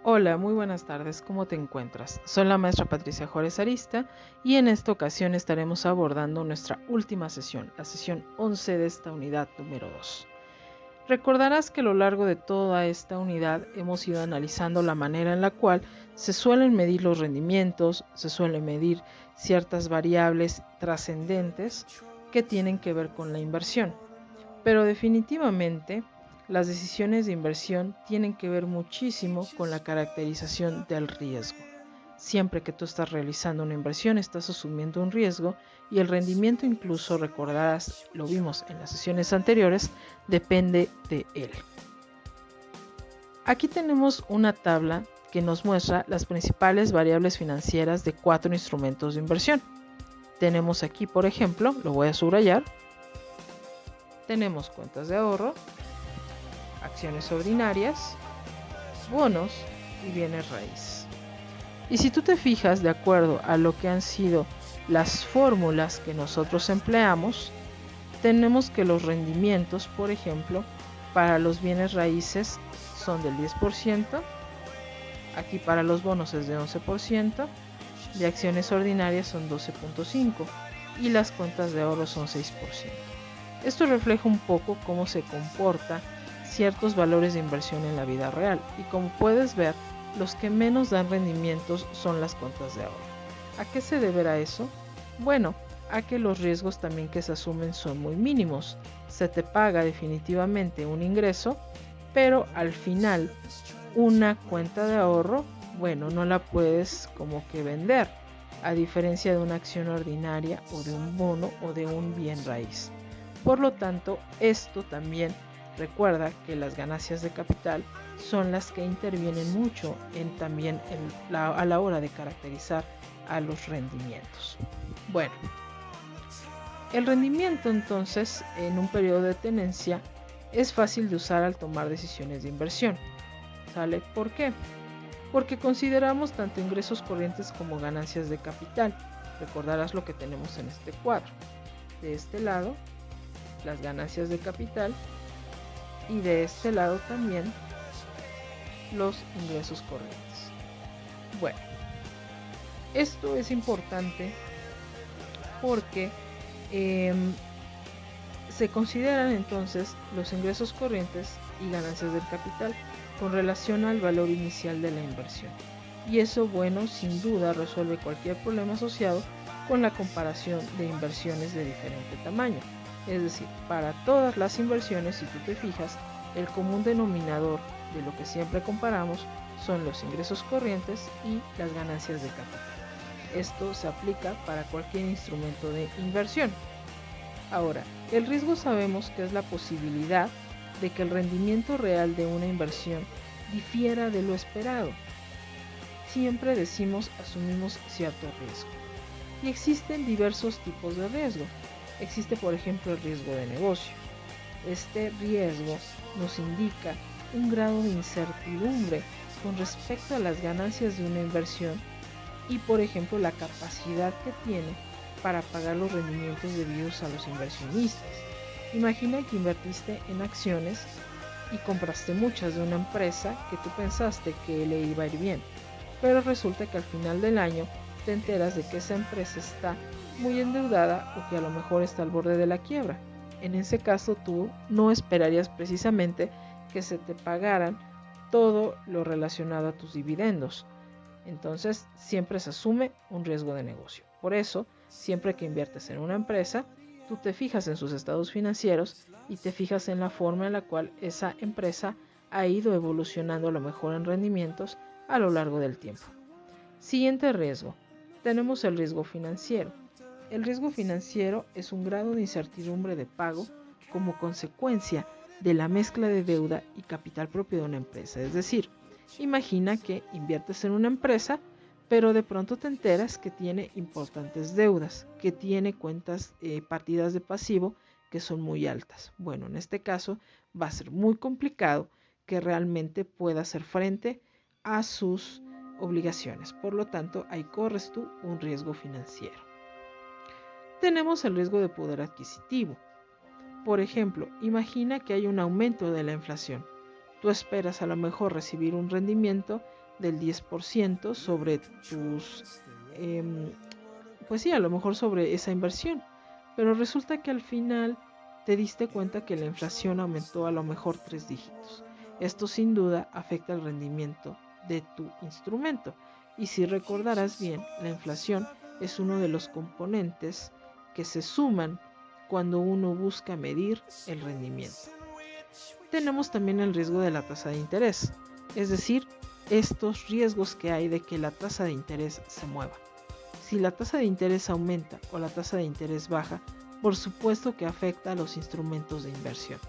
Hola, muy buenas tardes, ¿cómo te encuentras? Soy la maestra Patricia Juárez Arista y en esta ocasión estaremos abordando nuestra última sesión, la sesión 11 de esta unidad número 2. Recordarás que a lo largo de toda esta unidad hemos ido analizando la manera en la cual se suelen medir los rendimientos, se suelen medir ciertas variables trascendentes que tienen que ver con la inversión. Pero definitivamente las decisiones de inversión tienen que ver muchísimo con la caracterización del riesgo. Siempre que tú estás realizando una inversión, estás asumiendo un riesgo y el rendimiento, incluso recordarás, lo vimos en las sesiones anteriores, depende de él. Aquí tenemos una tabla que nos muestra las principales variables financieras de 4 instrumentos de inversión. Tenemos aquí, por ejemplo, lo voy a subrayar, tenemos cuentas de ahorro, acciones ordinarias, bonos y bienes raíces. Y si tú te fijas de acuerdo a lo que han sido las fórmulas que nosotros empleamos, tenemos que los rendimientos, por ejemplo, para los bienes raíces son del 10%, aquí para los bonos es de 11%, de acciones ordinarias son 12.5% y las cuentas de ahorro son 6%. Esto refleja un poco cómo se comporta ciertos valores de inversión en la vida real y como puedes ver, los que menos dan rendimientos son las cuentas de ahorro. ¿A qué se deberá eso? Bueno, a que los riesgos también que se asumen son muy mínimos. Se te paga definitivamente un ingreso, pero al final una cuenta de ahorro, bueno, no la puedes como que vender, a diferencia de una acción ordinaria o de un bono o de un bien raíz. Por lo tanto, esto también recuerda que las ganancias de capital son las que intervienen mucho en también a la hora de caracterizar a los rendimientos. Bueno, el rendimiento entonces en un periodo de tenencia es fácil de usar al tomar decisiones de inversión. ¿Sale? ¿Por qué? Porque consideramos tanto ingresos corrientes como ganancias de capital. Recordarás lo que tenemos en este cuadro. De este lado, las ganancias de capital y de este lado también los ingresos corrientes. Bueno, esto es importante porque se consideran entonces los ingresos corrientes y ganancias del capital con relación al valor inicial de la inversión. Y eso, bueno, sin duda resuelve cualquier problema asociado con la comparación de inversiones de diferente tamaño. Es decir, para todas las inversiones, si tú te fijas, el común denominador de lo que siempre comparamos son los ingresos corrientes y las ganancias de capital. Esto se aplica para cualquier instrumento de inversión. Ahora, el riesgo sabemos que es la posibilidad de que el rendimiento real de una inversión difiera de lo esperado. Siempre asumimos cierto riesgo. Y existen diversos tipos de riesgo. Existe, por ejemplo, el riesgo de negocio. Este riesgo nos indica un grado de incertidumbre con respecto a las ganancias de una inversión y, por ejemplo, la capacidad que tiene para pagar los rendimientos debidos a los inversionistas. Imagina que invertiste en acciones y compraste muchas de una empresa que tú pensaste que le iba a ir bien, pero resulta que al final del año te enteras de que esa empresa está muy endeudada o que a lo mejor está al borde de la quiebra. En ese caso tú no esperarías precisamente que se te pagaran todo lo relacionado a tus dividendos. Entonces siempre se asume un riesgo de negocio. Por eso, siempre que inviertes en una empresa, tú te fijas en sus estados financieros y te fijas en la forma en la cual esa empresa ha ido evolucionando a lo mejor en rendimientos a lo largo del tiempo. Siguiente riesgo. Tenemos el riesgo financiero. El riesgo financiero es un grado de incertidumbre de pago como consecuencia de la mezcla de deuda y capital propio de una empresa. Es decir, imagina que inviertes en una empresa, pero de pronto te enteras que tiene importantes deudas, que tiene cuentas, partidas de pasivo que son muy altas. Bueno, en este caso va a ser muy complicado que realmente pueda hacer frente a sus obligaciones. Por lo tanto, ahí corres tú un riesgo financiero. Tenemos el riesgo de poder adquisitivo. Por ejemplo, imagina que hay un aumento de la inflación. Tú esperas a lo mejor recibir un rendimiento del 10% sobre tus, pues sí, a lo mejor sobre esa inversión. Pero resulta que al final te diste cuenta que la inflación aumentó a lo mejor 3 dígitos. Esto sin duda afecta el rendimiento de tu instrumento. Y si recordarás bien, la inflación es uno de los componentes que se suman cuando uno busca medir el rendimiento. Tenemos también el riesgo de la tasa de interés, es decir, estos riesgos que hay de que la tasa de interés se mueva. Si la tasa de interés aumenta o la tasa de interés baja, por supuesto que afecta a los instrumentos de inversión.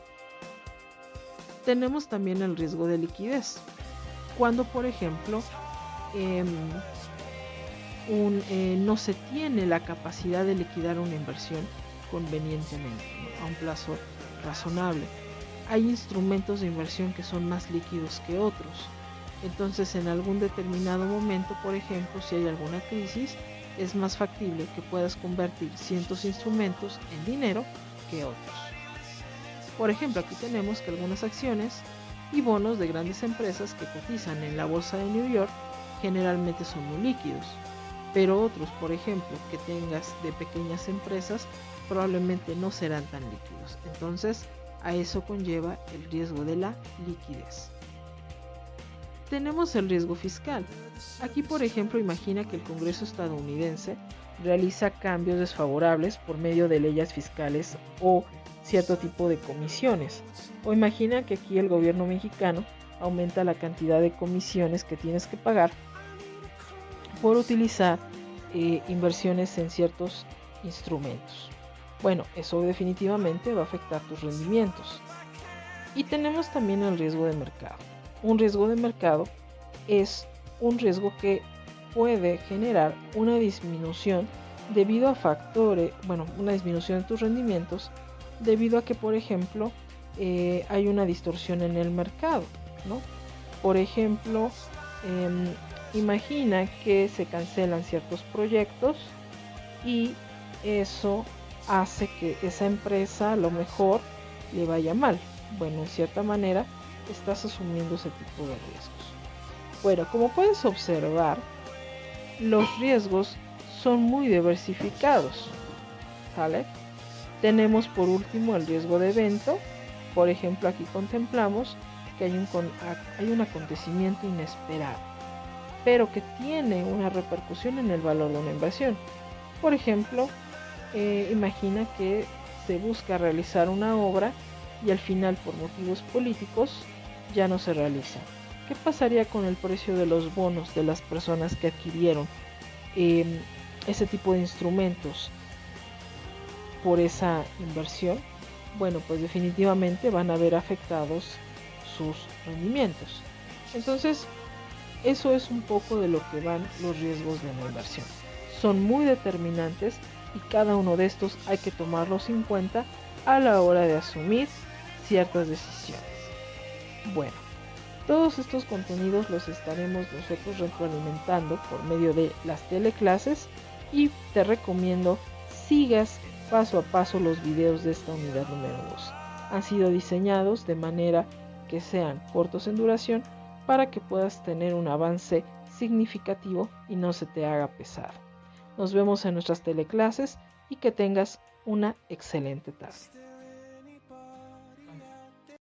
Tenemos también el riesgo de liquidez, cuando por ejemplo no se tiene la capacidad de liquidar una inversión convenientemente, ¿no? A un plazo razonable. Hay instrumentos de inversión que son más líquidos que otros. Entonces, en algún determinado momento, por ejemplo, si hay alguna crisis, es más factible que puedas convertir ciertos instrumentos en dinero que otros. Por ejemplo, aquí tenemos que algunas acciones y bonos de grandes empresas que cotizan en la bolsa de New York generalmente son muy líquidos, pero otros, por ejemplo, que tengas de pequeñas empresas, probablemente no serán tan líquidos. Entonces, a eso conlleva el riesgo de la liquidez. Tenemos el riesgo fiscal. Aquí, por ejemplo, imagina que el Congreso estadounidense realiza cambios desfavorables por medio de leyes fiscales o cierto tipo de comisiones. O imagina que aquí el gobierno mexicano aumenta la cantidad de comisiones que tienes que pagar por utilizar inversiones en ciertos instrumentos. Bueno, eso definitivamente va a afectar tus rendimientos. Y tenemos también el riesgo de mercado. Un riesgo de mercado es un riesgo que puede generar una disminución debido a factores, una disminución de tus rendimientos debido a que, por ejemplo, hay una distorsión en el mercado, ¿no? Por ejemplo, imagina que se cancelan ciertos proyectos y eso hace que esa empresa a lo mejor le vaya mal. Bueno, en cierta manera estás asumiendo ese tipo de riesgos. Bueno, como puedes observar, los riesgos son muy diversificados, ¿vale? Tenemos por último el riesgo de evento. Por ejemplo, aquí contemplamos que hay un acontecimiento inesperado, pero que tiene una repercusión en el valor de una inversión. Por ejemplo, imagina que se busca realizar una obra y al final, por motivos políticos, ya no se realiza. ¿Qué pasaría con el precio de los bonos de las personas que adquirieron ese tipo de instrumentos por esa inversión? Bueno, pues definitivamente van a ver afectados sus rendimientos. Entonces, eso es un poco de lo que van los riesgos de la inversión. Son muy determinantes y cada uno de estos hay que tomarlos en cuenta a la hora de asumir ciertas decisiones. Bueno, todos estos contenidos los estaremos nosotros retroalimentando por medio de las teleclases y te recomiendo sigas paso a paso los videos de esta unidad número 2. Han sido diseñados de manera que sean cortos en duración para que puedas tener un avance significativo y no se te haga pesado. Nos vemos en nuestras teleclases y que tengas una excelente tarde.